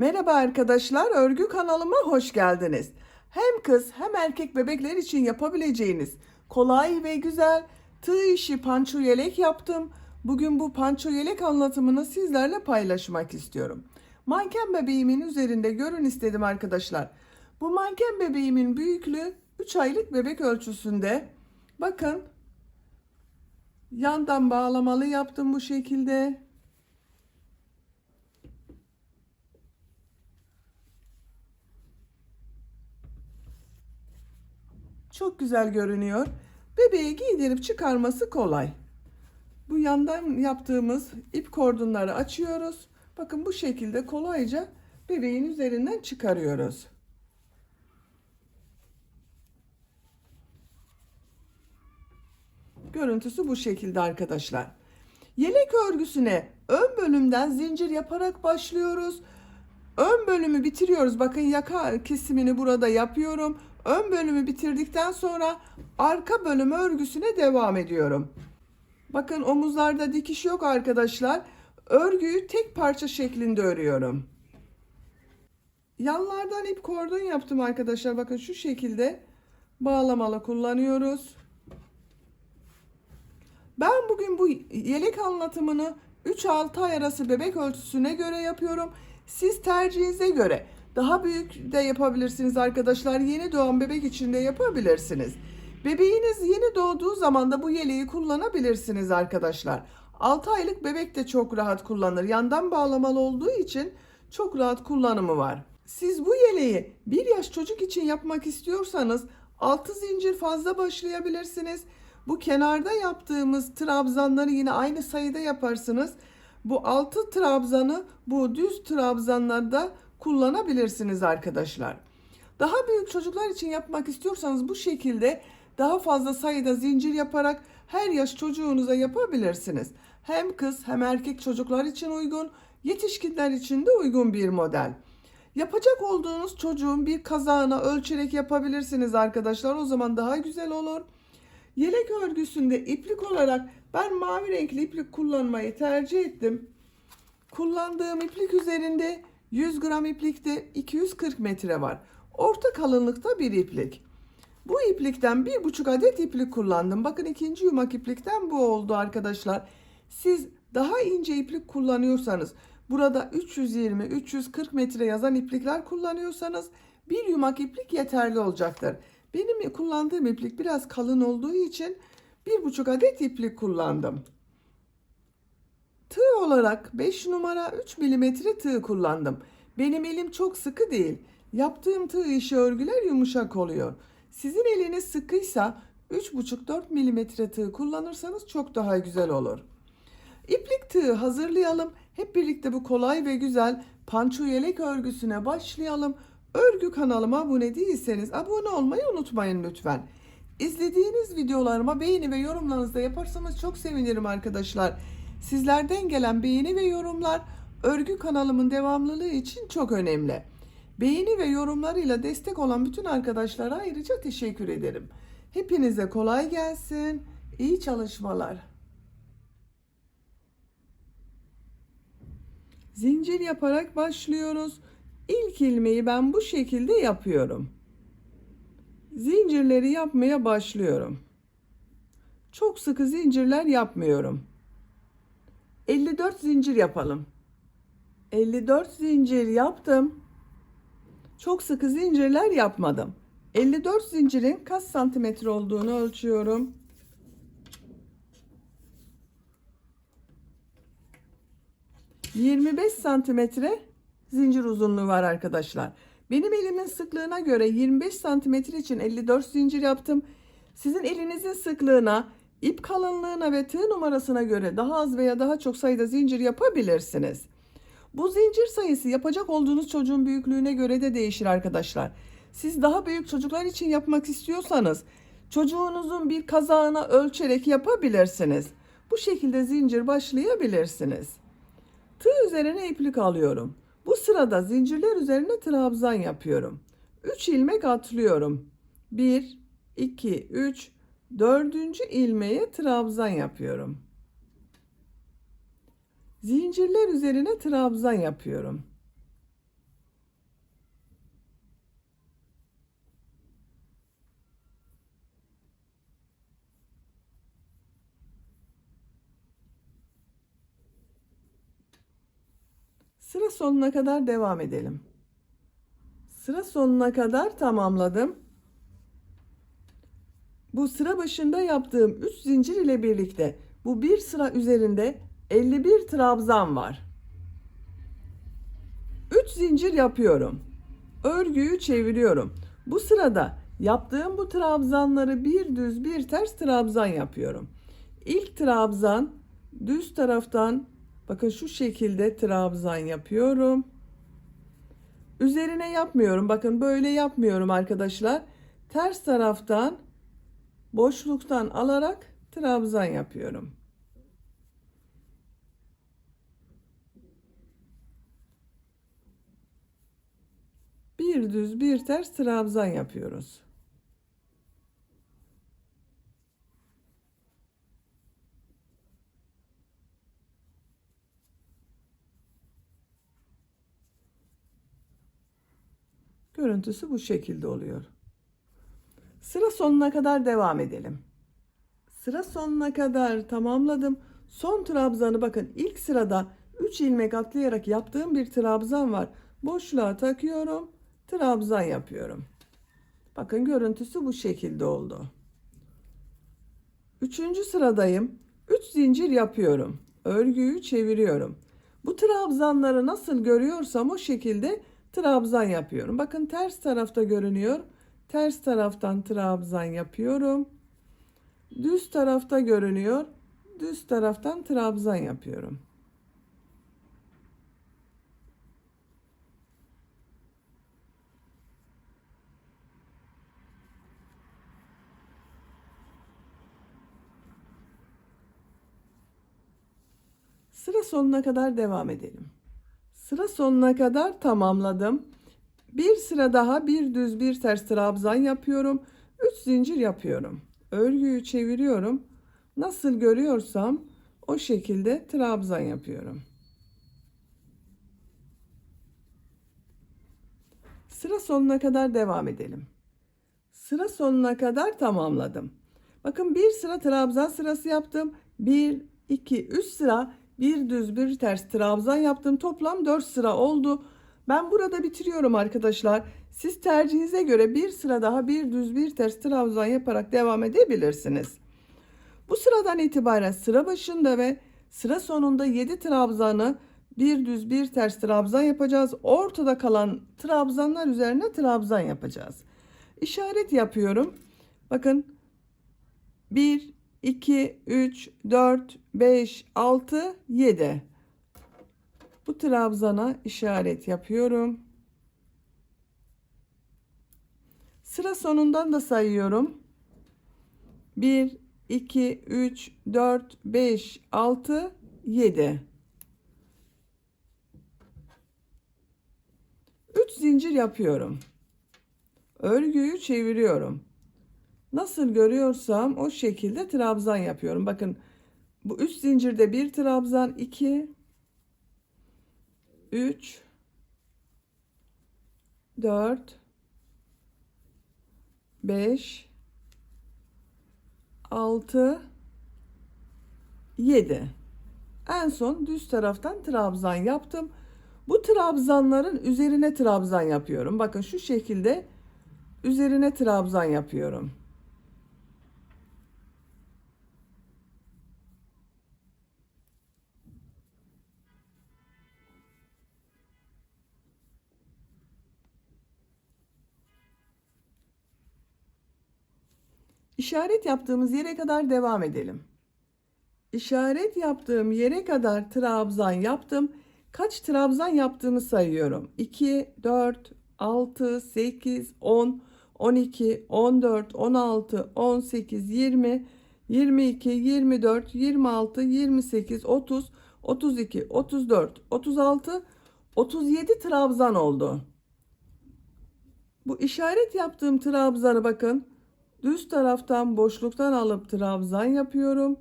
Merhaba arkadaşlar, örgü kanalıma hoş geldiniz. Hem kız hem erkek bebekler için yapabileceğiniz kolay ve güzel tığ işi panço yelek yaptım. Bugün bu panço yelek anlatımını sizlerle paylaşmak istiyorum. Manken bebeğimin üzerinde görün istedim arkadaşlar. Bu manken bebeğimin büyüklüğü 3 aylık bebek ölçüsünde. Bakın, yandan bağlamalı yaptım bu şekilde. Çok güzel görünüyor. Bebeği giydirip çıkarması kolay. Bu yandan yaptığımız ip kordonları açıyoruz. Bakın bu şekilde kolayca bebeğin üzerinden çıkarıyoruz. Görüntüsü bu şekilde arkadaşlar. Yelek örgüsüne ön bölümden zincir yaparak başlıyoruz. Ön bölümü bitiriyoruz. Bakın yaka kesimini burada yapıyorum. Ön bölümü bitirdikten sonra arka bölüm örgüsüne devam ediyorum. Bakın omuzlarda dikiş yok arkadaşlar. Örgüyü tek parça şeklinde örüyorum. Yanlardan ip kordon yaptım arkadaşlar. Bakın şu şekilde bağlamalı kullanıyoruz. Ben bugün bu yelek anlatımını 3-6 ay arası bebek ölçüsüne göre yapıyorum. Siz tercihinize göre daha büyük de yapabilirsiniz arkadaşlar. Yeni doğan bebek için de yapabilirsiniz. Bebeğiniz yeni doğduğu zaman da bu yeleği kullanabilirsiniz arkadaşlar. 6 aylık bebek de çok rahat kullanır. Yandan bağlamalı olduğu için çok rahat kullanımı var. Siz bu yeleği 1 yaş çocuk için yapmak istiyorsanız 6 zincir fazla başlayabilirsiniz. Bu kenarda yaptığımız trabzanları yine aynı sayıda yaparsınız. Bu 6 trabzanı bu düz trabzanlarda kullanabilirsiniz arkadaşlar. Daha büyük çocuklar için yapmak istiyorsanız bu şekilde daha fazla sayıda zincir yaparak her yaş çocuğunuza yapabilirsiniz. Hem kız hem erkek çocuklar için uygun, yetişkinler için de uygun bir model. Yapacak olduğunuz çocuğun bir kazağına ölçerek yapabilirsiniz arkadaşlar. O zaman daha güzel olur. Yelek örgüsünde iplik olarak ben mavi renkli iplik kullanmayı tercih ettim. Kullandığım iplik üzerinde 100 gram iplikte 240 metre var. Orta kalınlıkta bir iplik. Bu iplikten 1,5 adet iplik kullandım. Bakın ikinci yumak iplikten bu oldu arkadaşlar. Siz daha ince iplik kullanıyorsanız, burada 320-340 metre yazan iplikler kullanıyorsanız bir yumak iplik yeterli olacaktır. Benim kullandığım iplik biraz kalın olduğu için 1,5 adet iplik kullandım. Tığ olarak 5 numara 3 milimetre tığ kullandım. Benim elim çok sıkı değil. Yaptığım tığ işi örgüler yumuşak oluyor. Sizin eliniz sıkıysa 3,5-4 milimetre tığ kullanırsanız çok daha güzel olur. İplik tığı hazırlayalım. Hep birlikte bu kolay ve güzel panço yelek örgüsüne başlayalım. Örgü kanalıma abone değilseniz abone olmayı unutmayın lütfen. İzlediğiniz videolarıma beğeni ve yorumlarınızı da yaparsanız çok sevinirim arkadaşlar. Sizlerden gelen beğeni ve yorumlar örgü kanalımın devamlılığı için çok önemli. Beğeni ve yorumlarıyla destek olan bütün arkadaşlara ayrıca teşekkür ederim. Hepinize kolay gelsin. İyi çalışmalar. Zincir yaparak başlıyoruz. İlk ilmeği ben bu şekilde yapıyorum. Zincirleri yapmaya başlıyorum. Çok sıkı zincirler yapmıyorum. 54 zincir yapalım. 54 zincir yaptım. Çok sıkı zincirler yapmadım. 54 zincirin kaç santimetre olduğunu ölçüyorum. 25 santimetre zincir uzunluğu var arkadaşlar. Benim elimin sıklığına göre 25 santimetre için 54 zincir yaptım. Sizin elinizin sıklığına, ip kalınlığına ve tığ numarasına göre daha az veya daha çok sayıda zincir yapabilirsiniz. Bu zincir sayısı yapacak olduğunuz çocuğun büyüklüğüne göre de değişir arkadaşlar. Siz daha büyük çocuklar için yapmak istiyorsanız çocuğunuzun bir kazağına ölçerek yapabilirsiniz. Bu şekilde zincir başlayabilirsiniz. Tığ üzerine iplik alıyorum. Bu sırada zincirler üzerine trabzan yapıyorum. 3 ilmek atlıyorum. 1, 2, 3, 4. ilmeğe trabzan yapıyorum. Zincirler üzerine trabzan yapıyorum. Sıra sonuna kadar devam edelim. Sıra sonuna kadar tamamladım. Bu sıra başında yaptığım 3 zincir ile birlikte bu bir sıra üzerinde 51 trabzan var. 3 zincir yapıyorum. Örgüyü çeviriyorum. Bu sırada yaptığım bu trabzanları bir düz bir ters trabzan yapıyorum. İlk trabzan düz taraftan bakın şu şekilde trabzan yapıyorum. Üzerine yapmıyorum. Bakın böyle yapmıyorum arkadaşlar. Ters taraftan boşluktan alarak trabzan yapıyorum. Bir düz bir ters trabzan yapıyoruz. Görüntüsü bu şekilde oluyor. Sıra sonuna kadar devam edelim. Sıra sonuna kadar tamamladım. Son trabzanı bakın ilk sırada 3 ilmek atlayarak yaptığım bir trabzan var. Boşluğa takıyorum. Trabzan yapıyorum. Bakın görüntüsü bu şekilde oldu. Üçüncü sıradayım. 3 zincir yapıyorum. Örgüyü çeviriyorum. Bu trabzanları nasıl görüyorsam o şekilde trabzan yapıyorum. Bakın ters tarafta görünüyor. Ters taraftan trabzan yapıyorum. Düz tarafta görünüyor. Düz taraftan trabzan yapıyorum. Sıra sonuna kadar devam edelim. Sıra sonuna kadar tamamladım. Bir sıra daha bir düz bir ters trabzan yapıyorum. 3 zincir yapıyorum. Örgüyü çeviriyorum. Nasıl görüyorsam o şekilde trabzan yapıyorum. Sıra sonuna kadar devam edelim. Sıra sonuna kadar tamamladım. Bakın bir sıra trabzan sırası yaptım. 1, 2, 3 sıra bir düz bir ters trabzan yaptım. Toplam 4 sıra oldu. Ben burada bitiriyorum arkadaşlar. Siz tercihinize göre bir sıra daha bir düz bir ters trabzan yaparak devam edebilirsiniz. Bu sıradan itibaren sıra başında ve sıra sonunda 7 trabzanı bir düz bir ters trabzan yapacağız. Ortada kalan trabzanlar üzerine trabzan yapacağız. İşaret yapıyorum. Bakın 1, 2, 3, 4, 5, 6, 7. Bu trabzana işaret yapıyorum. Sıra sonundan da sayıyorum. 1, 2, 3, 4, 5, 6, 7. 3 zincir yapıyorum. Örgüyü çeviriyorum. Nasıl görüyorsam o şekilde trabzan yapıyorum. Bakın bu 3 zincirde bir trabzan, 2, 3, 4, 5, 6, 7. En son düz taraftan trabzan yaptım. Bu trabzanların üzerine trabzan yapıyorum. Bakın şu şekilde üzerine trabzan yapıyorum. İşaret yaptığımız yere kadar devam edelim. İşaret yaptığım yere kadar trabzan yaptım. Kaç trabzan yaptığımı sayıyorum. 2, 4, 6, 8, 10, 12, 14, 16, 18, 20, 22, 24, 26, 28, 30, 32, 34, 36, 37 trabzan oldu. Bu işaret yaptığım trabzanı bakın. Düz taraftan boşluktan alıp trabzan yapıyorum.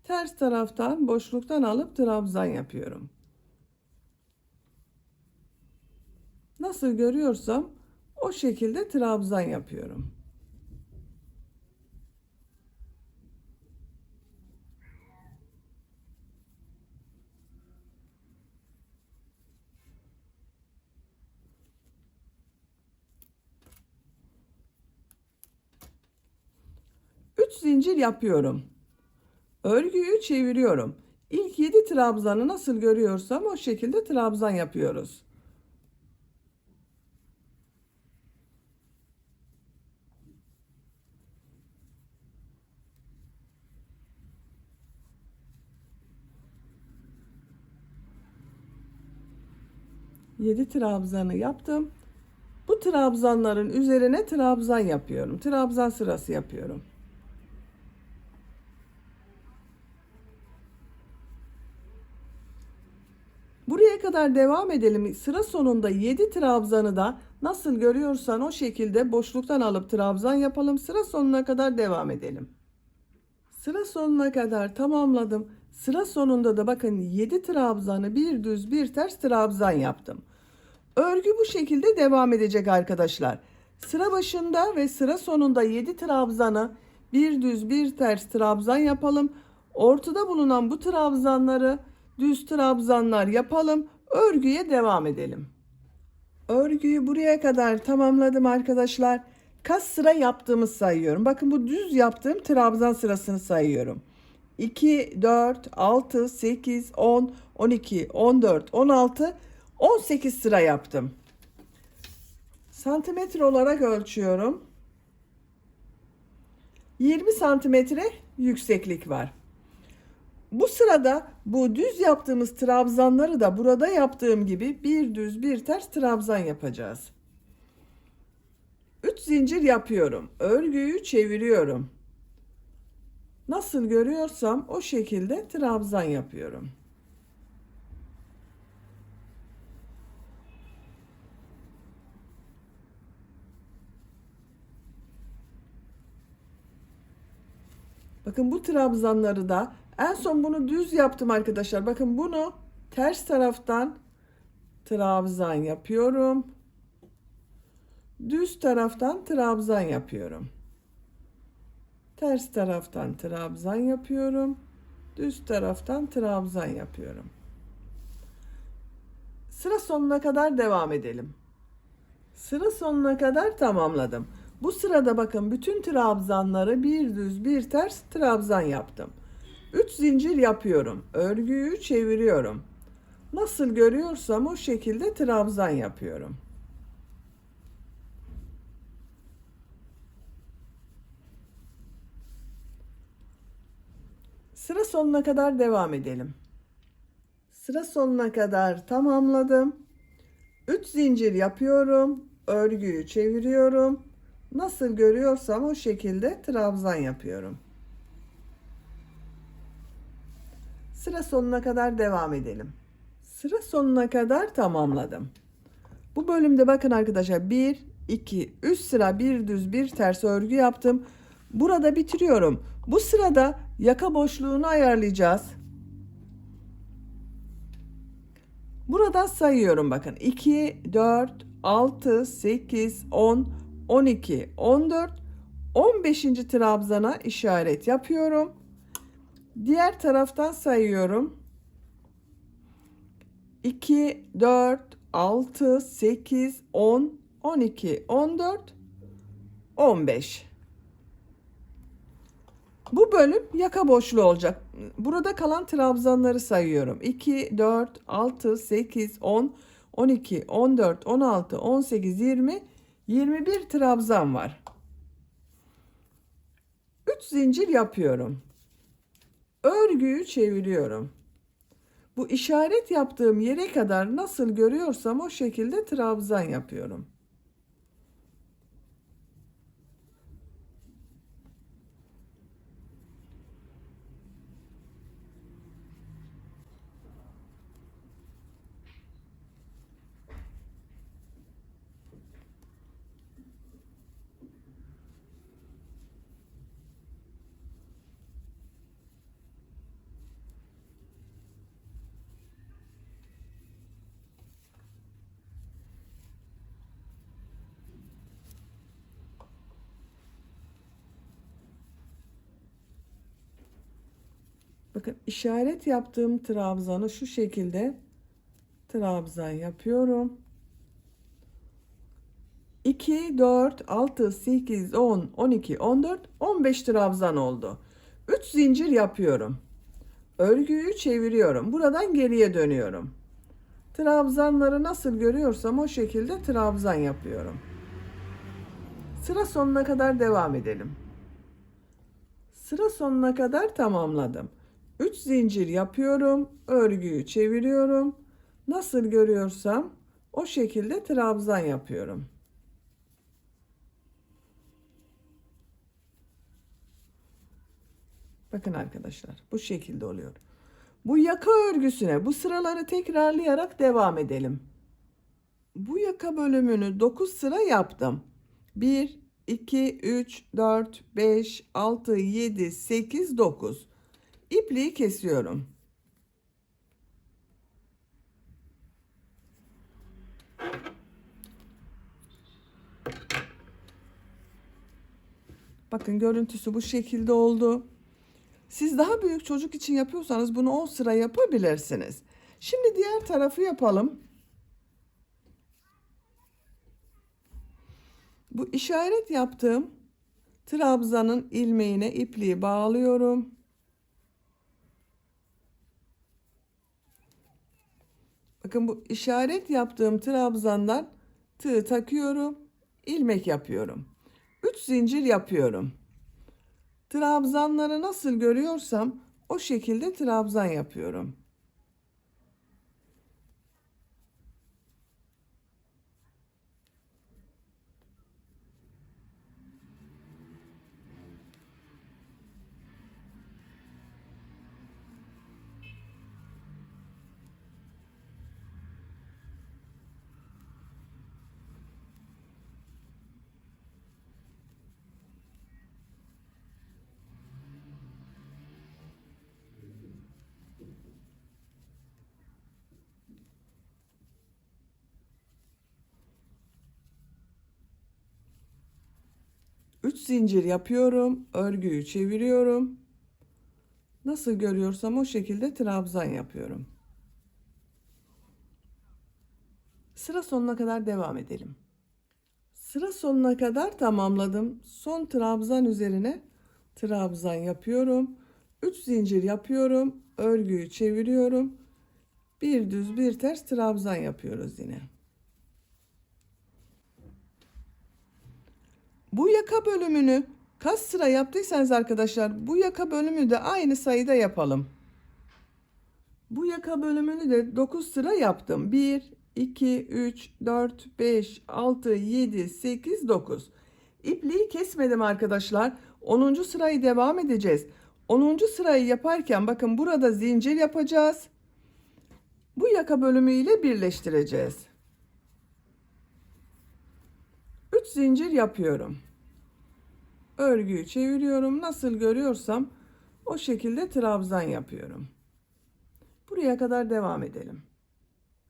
Ters taraftan boşluktan alıp trabzan yapıyorum. Nasıl görüyorsam o şekilde trabzan yapıyorum. 3 zincir yapıyorum. Örgüyü çeviriyorum. İlk 7 trabzanı nasıl görüyorsam o şekilde trabzan yapıyoruz. Yedi trabzanı yaptım. Bu trabzanların üzerine trabzan yapıyorum. Trabzan sırası yapıyorum. Buraya kadar devam edelim. Sıra sonunda 7 trabzanı da nasıl görüyorsan o şekilde boşluktan alıp trabzan yapalım. Sıra sonuna kadar devam edelim. Sıra sonuna kadar tamamladım. Sıra sonunda da bakın 7 trabzanı bir düz bir ters trabzan yaptım. Örgü bu şekilde devam edecek arkadaşlar. Sıra başında ve sıra sonunda 7 trabzanı bir düz bir ters trabzan yapalım. Ortada bulunan bu trabzanları düz trabzanlar yapalım. Örgüye devam edelim. Örgüyü buraya kadar tamamladım arkadaşlar. Kaç sıra yaptığımı sayıyorum. Bakın bu düz yaptığım trabzan sırasını sayıyorum. 2, 4, 6, 8, 10, 12, 14, 16, 18 sıra yaptım. Santimetre olarak ölçüyorum. 20 santimetre yükseklik var. Bu sırada bu düz yaptığımız trabzanları da burada yaptığım gibi bir düz bir ters trabzan yapacağız. 3 zincir yapıyorum. Örgüyü çeviriyorum. Nasıl görüyorsam o şekilde trabzan yapıyorum. Bakın bu trabzanları da en son bunu düz yaptım arkadaşlar. Bakın bunu ters taraftan trabzan yapıyorum. Düz taraftan trabzan yapıyorum. Ters taraftan trabzan yapıyorum. Düz taraftan trabzan yapıyorum. Sıra sonuna kadar devam edelim. Sıra sonuna kadar tamamladım. Bu sırada bakın bütün trabzanları bir düz bir ters trabzan yaptım. 3 zincir yapıyorum. Örgüyü çeviriyorum. Nasıl görüyorsam o şekilde trabzan yapıyorum. Sıra sonuna kadar devam edelim. Sıra sonuna kadar tamamladım. 3 zincir yapıyorum. Örgüyü çeviriyorum. Nasıl görüyorsam o şekilde trabzan yapıyorum. Sıra sonuna kadar devam edelim. Sıra sonuna kadar tamamladım. Bu bölümde bakın arkadaşlar 1, 2, 3 sıra bir düz bir ters örgü yaptım. Burada bitiriyorum. Bu sırada yaka boşluğunu ayarlayacağız. Buradan sayıyorum bakın. 2, 4, 6, 8, 10, 12, 14, 15. trabzana işaret yapıyorum. Diğer taraftan sayıyorum. 2, 4, 6, 8, 10, 12, 14, 15. Bu bölüm yaka boşluğu olacak. Burada kalan trabzanları sayıyorum. 2, 4, 6, 8, 10, 12, 14, 16, 18, 20, 21 trabzan var. 3 zincir yapıyorum. Örgüyü çeviriyorum. Bu işaret yaptığım yere kadar nasıl görüyorsam o şekilde trabzan yapıyorum. Bakın işaret yaptığım trabzanı şu şekilde trabzan yapıyorum. 2, 4, 6, 8, 10, 12, 14, 15 trabzan oldu. 3 zincir yapıyorum. Örgüyü çeviriyorum. Buradan geriye dönüyorum. Trabzanları nasıl görüyorsam o şekilde trabzan yapıyorum. Sıra sonuna kadar devam edelim. Sıra sonuna kadar tamamladım. 3 zincir yapıyorum. Örgüyü çeviriyorum. Nasıl görüyorsam o şekilde trabzan yapıyorum. Bakın arkadaşlar, bu şekilde oluyor. Bu yaka örgüsüne bu sıraları tekrarlayarak devam edelim. Bu yaka bölümünü 9 sıra yaptım. 1, 2, 3, 4, 5, 6, 7, 8, 9. İpliği kesiyorum. Bakın görüntüsü bu şekilde oldu. Siz daha büyük çocuk için yapıyorsanız bunu 10 sıra yapabilirsiniz. Şimdi diğer tarafı yapalım. Bu işaret yaptığım trabzanın ilmeğine ipliği bağlıyorum. Bakın bu işaret yaptığım trabzandan tığ takıyorum, ilmek yapıyorum. 3 zincir yapıyorum. Trabzanları nasıl görüyorsam o şekilde trabzan yapıyorum. Üç zincir yapıyorum, örgüyü çeviriyorum. Nasıl görüyorsam o şekilde trabzan yapıyorum. Sıra sonuna kadar devam edelim. Sıra sonuna kadar tamamladım. Son trabzan üzerine trabzan yapıyorum. 3 zincir yapıyorum. Örgüyü çeviriyorum. Bir düz bir ters trabzan yapıyoruz yine. Bu yaka bölümünü kaç sıra yaptıysanız arkadaşlar bu yaka bölümü de aynı sayıda yapalım. Bu yaka bölümünü de 9 sıra yaptım. 1, 2, 3, 4, 5, 6, 7, 8, 9. İpliği kesmedim arkadaşlar. 10. sırayı devam edeceğiz. 10. sırayı yaparken bakın burada zincir yapacağız. Bu yaka bölümü ile birleştireceğiz. 3 zincir yapıyorum. Örgüyü çeviriyorum. Nasıl görüyorsam o şekilde trabzan yapıyorum. Buraya kadar devam edelim.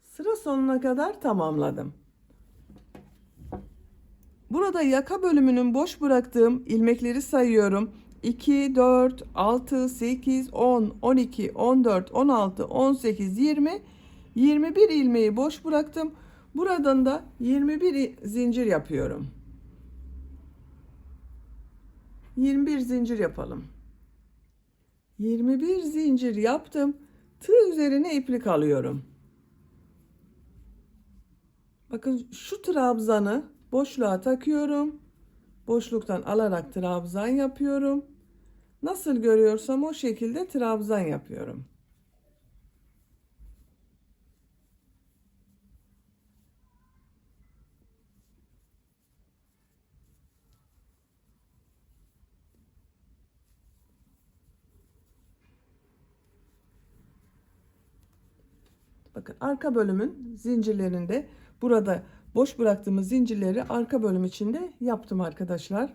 Sıra sonuna kadar tamamladım. Burada yaka bölümünün boş bıraktığım ilmekleri sayıyorum. 2, 4, 6, 8, 10, 12, 14, 16, 18, 20, 21 ilmeği boş bıraktım. Buradan da 21 zincir yapıyorum. 21 zincir yapalım. 21 zincir yaptım. Tığ üzerine iplik alıyorum. Bakın şu trabzanı boşluğa takıyorum. Boşluktan alarak trabzan yapıyorum. Nasıl görüyorsam o şekilde trabzan yapıyorum. Bakın arka bölümün zincirlerinde burada boş bıraktığımız zincirleri arka bölüm içinde yaptım arkadaşlar.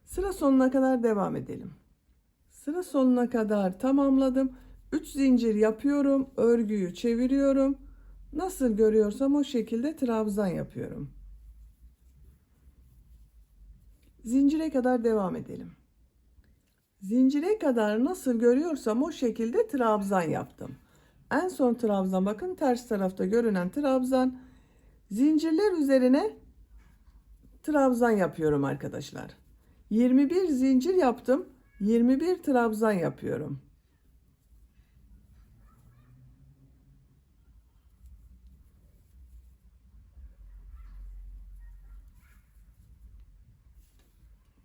Sıra sonuna kadar devam edelim. Sıra sonuna kadar tamamladım. 3 zincir yapıyorum. Örgüyü çeviriyorum. Nasıl görüyorsam o şekilde trabzan yapıyorum. Zincire kadar devam edelim. Zincire kadar nasıl görüyorsam o şekilde trabzan yaptım. En son trabzan bakın ters tarafta görünen trabzan. Zincirler üzerine trabzan yapıyorum arkadaşlar. 21 zincir yaptım. 21 trabzan yapıyorum.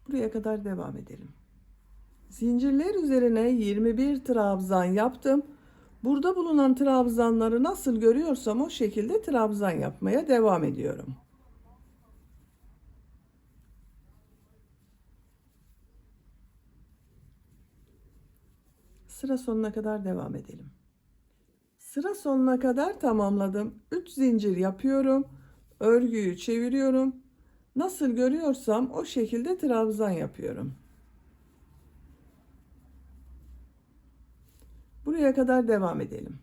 Buraya kadar devam edelim. Zincirler üzerine 21 trabzan yaptım. Burada bulunan trabzanları nasıl görüyorsam o şekilde trabzan yapmaya devam ediyorum. Sıra sonuna kadar devam edelim. Sıra sonuna kadar tamamladım. 3 zincir yapıyorum. Örgüyü çeviriyorum. Nasıl görüyorsam o şekilde trabzan yapıyorum. Buraya kadar devam edelim.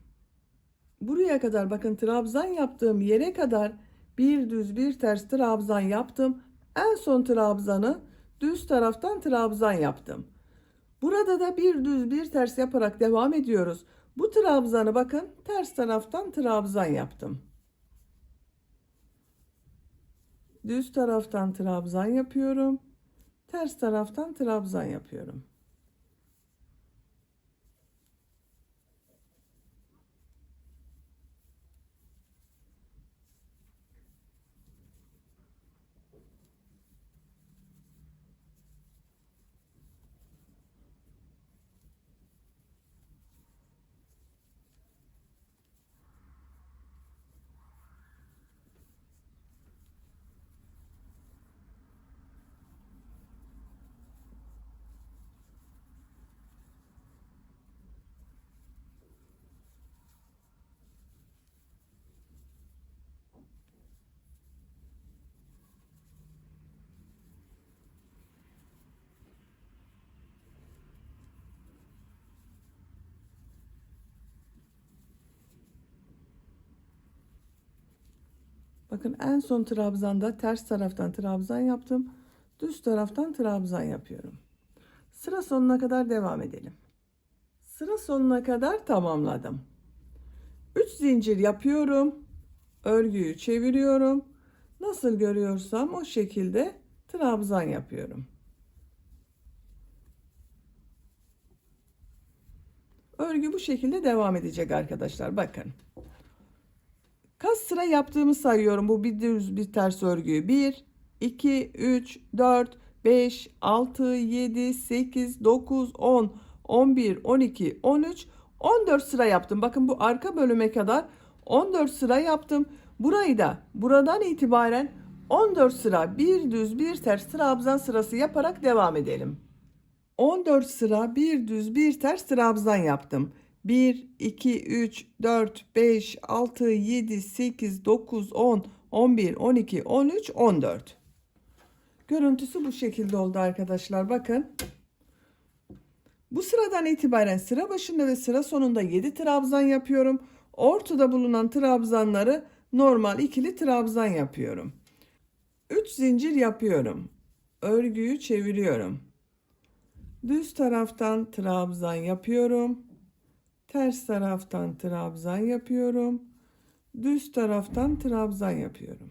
Buraya kadar bakın trabzan yaptığım yere kadar bir düz bir ters trabzan yaptım. En son trabzanı düz taraftan trabzan yaptım. Burada da bir düz bir ters yaparak devam ediyoruz. Bu trabzanı bakın ters taraftan trabzan yaptım. Düz taraftan trabzan yapıyorum. Ters taraftan trabzan yapıyorum. Bakın en son trabzanda ters taraftan trabzan yaptım. Düz taraftan trabzan yapıyorum. Sıra sonuna kadar devam edelim. Sıra sonuna kadar tamamladım. 3 zincir yapıyorum. Örgüyü çeviriyorum. Nasıl görüyorsam o şekilde trabzan yapıyorum. Örgü bu şekilde devam edecek arkadaşlar. Bakın. Kaç sıra yaptığımı sayıyorum. Bu bir düz bir ters örgüyü. 1, 2, 3, 4, 5, 6, 7, 8, 9, 10, 11, 12, 13, 14 sıra yaptım. Bakın bu arka bölüme kadar 14 sıra yaptım. Burayı da buradan itibaren 14 sıra bir düz bir ters trabzan sırası yaparak devam edelim. 14 sıra bir düz bir ters trabzan yaptım. 1, 2, 3, 4, 5, 6, 7, 8, 9, 10, 11, 12, 13, 14. Görüntüsü bu şekilde oldu arkadaşlar. Bakın. Bu sıradan itibaren sıra başında ve sıra sonunda 7 trabzan yapıyorum. Ortada bulunan trabzanları normal ikili trabzan yapıyorum. 3 zincir yapıyorum. Örgüyü çeviriyorum. Düz taraftan trabzan yapıyorum. Ters taraftan trabzan yapıyorum. Düz taraftan trabzan yapıyorum.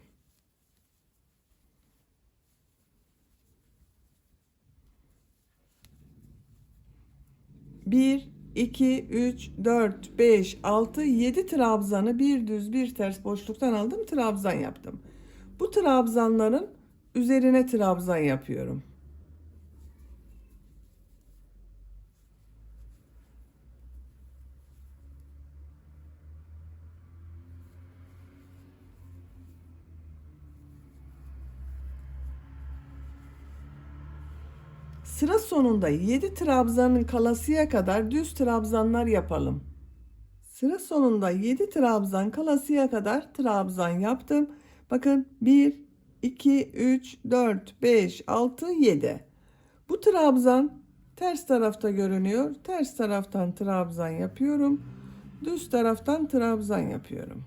Bir, 2, 3, 4, 5, 6, 7 trabzanı bir düz bir ters boşluktan aldım. Trabzan yaptım. Bu trabzanların üzerine trabzan yapıyorum. Sıra sonunda 7 trabzanın kalasıya kadar düz trabzanlar yapalım. Sıra sonunda 7 trabzan kalasıya kadar trabzan yaptım. Bakın 1, 2, 3, 4, 5, 6, 7. Bu trabzan ters tarafta görünüyor. Ters taraftan trabzan yapıyorum. Düz taraftan trabzan yapıyorum.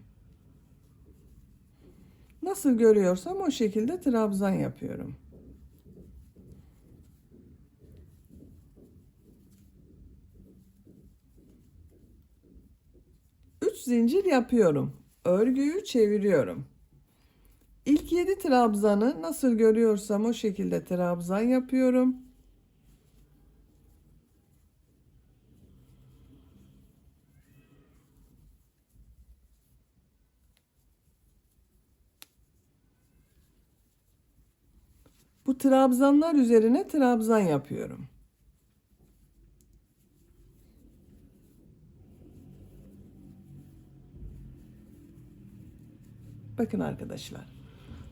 Nasıl görüyorsam o şekilde trabzan yapıyorum. 3 zincir yapıyorum. Örgüyü çeviriyorum. İlk 7 trabzanı nasıl görüyorsam o şekilde trabzan yapıyorum. Bu trabzanlar üzerine trabzan yapıyorum. Bakın arkadaşlar.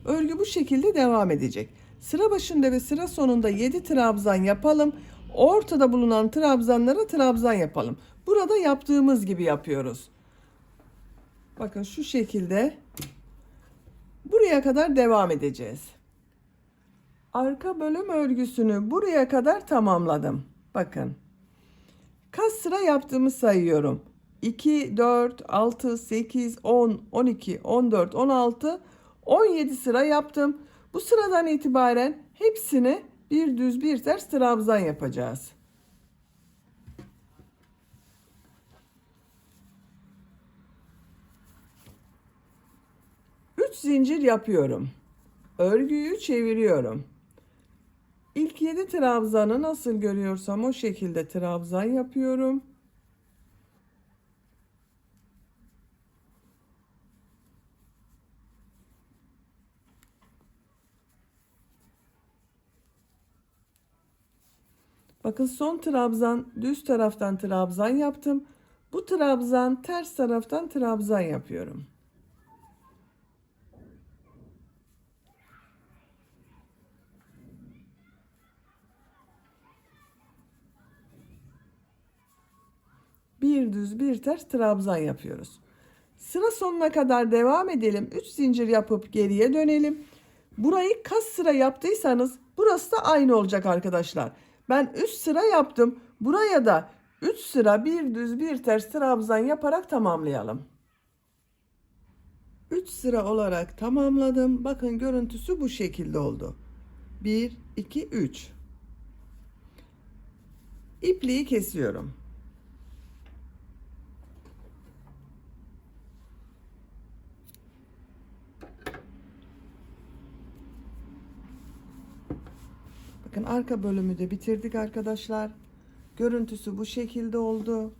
Örgü bu şekilde devam edecek. Sıra başında ve sıra sonunda 7 trabzan yapalım. Ortada bulunan trabzanlara trabzan yapalım. Burada yaptığımız gibi yapıyoruz. Bakın şu şekilde buraya kadar devam edeceğiz. Arka bölüm örgüsünü buraya kadar tamamladım. Bakın. Kaç sıra yaptığımı sayıyorum. 2, 4, 6, 8, 10, 12, 14, 16, 17 sıra yaptım. Bu sıradan itibaren hepsini bir düz bir ters trabzan yapacağız. 3 zincir yapıyorum. Örgüyü çeviriyorum. İlk 7 trabzanı nasıl görüyorsam o şekilde trabzan yapıyorum. Bakın son trabzan düz taraftan trabzan yaptım. Bu trabzan ters taraftan trabzan yapıyorum. Bir düz bir ters trabzan yapıyoruz. Sıra sonuna kadar devam edelim. 3 zincir yapıp geriye dönelim. Burayı kaç sıra yaptıysanız burası da aynı olacak arkadaşlar. Ben 3 sıra yaptım. Buraya da 3 sıra bir düz bir ters trabzan yaparak tamamlayalım. 3 sıra olarak tamamladım. Bakın görüntüsü bu şekilde oldu. 1, 2, 3. İpliği kesiyorum. Bakın arka bölümü de bitirdik arkadaşlar. Görüntüsü bu şekilde oldu.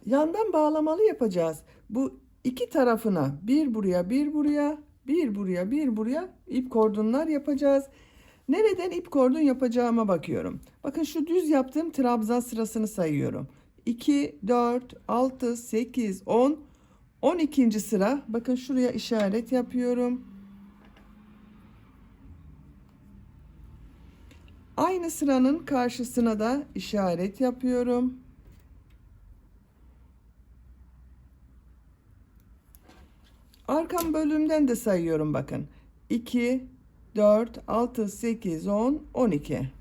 Yandan bağlamalı yapacağız. Bu iki tarafına bir buraya bir buraya bir buraya bir buraya ip kordonlar yapacağız. Nereden ip kordon yapacağıma bakıyorum. Bakın şu düz yaptığım trabzan sırasını sayıyorum. 2, 4, 6, 8, 10, 12. sıra. Bakın şuraya işaret yapıyorum. Aynı sıranın karşısına da işaret yapıyorum. Arkam bölümden de sayıyorum bakın. 2, 4, 6, 8, 10, 12.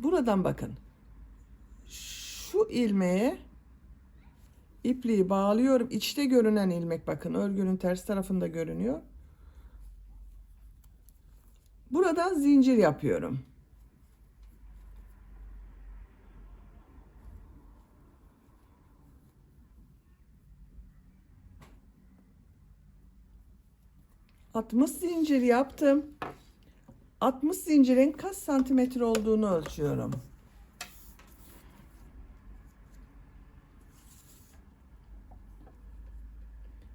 Buradan bakın. Şu ilmeğe ipliği bağlıyorum. İçte görünen ilmek bakın örgünün ters tarafında görünüyor. Buradan zincir yapıyorum. ...60 zincir yaptım. 60 zincirin kaç santimetre olduğunu ölçüyorum.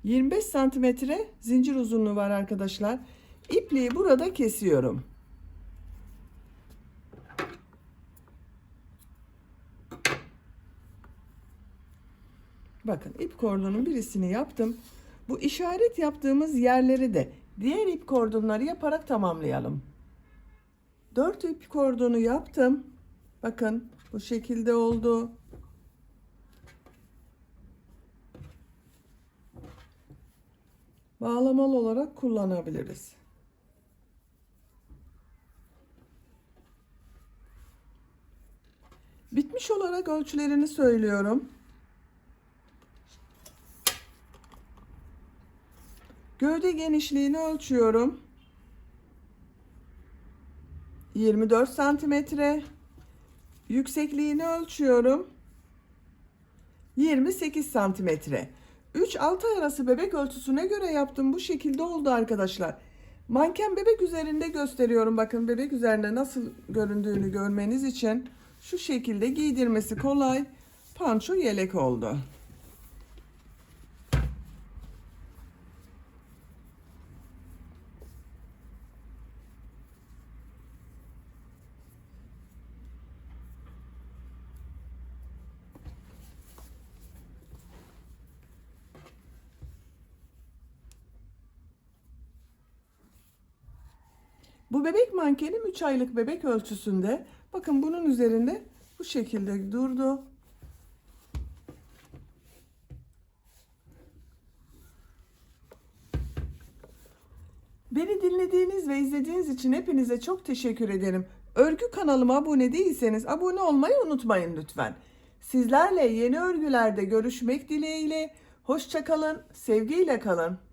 25 santimetre zincir uzunluğu var arkadaşlar. İpliği burada kesiyorum. Bakın ip kordonun birisini yaptım. Bu işaret yaptığımız yerleri de diğer ip kordonları yaparak tamamlayalım. 4 ip kordonu yaptım. Bakın bu şekilde oldu. Bağlamalı olarak kullanabiliriz. Bitmiş olarak ölçülerini söylüyorum. Gövde genişliğini ölçüyorum. 24 santimetre. Yüksekliğini ölçüyorum. 28 santimetre. 3-6 ay arası bebek ölçüsüne göre yaptım. Bu şekilde oldu arkadaşlar. Manken bebek üzerinde gösteriyorum. Bakın bebek üzerinde nasıl göründüğünü görmeniz için şu şekilde giydirmesi kolay. Panço yelek oldu. Bu bebek mankenim 3 aylık bebek ölçüsünde. Bakın bunun üzerinde bu şekilde durdu. Beni dinlediğiniz ve izlediğiniz için hepinize çok teşekkür ederim. Örgü kanalıma abone değilseniz abone olmayı unutmayın lütfen. Sizlerle yeni örgülerde görüşmek dileğiyle. Hoşça kalın, sevgiyle kalın.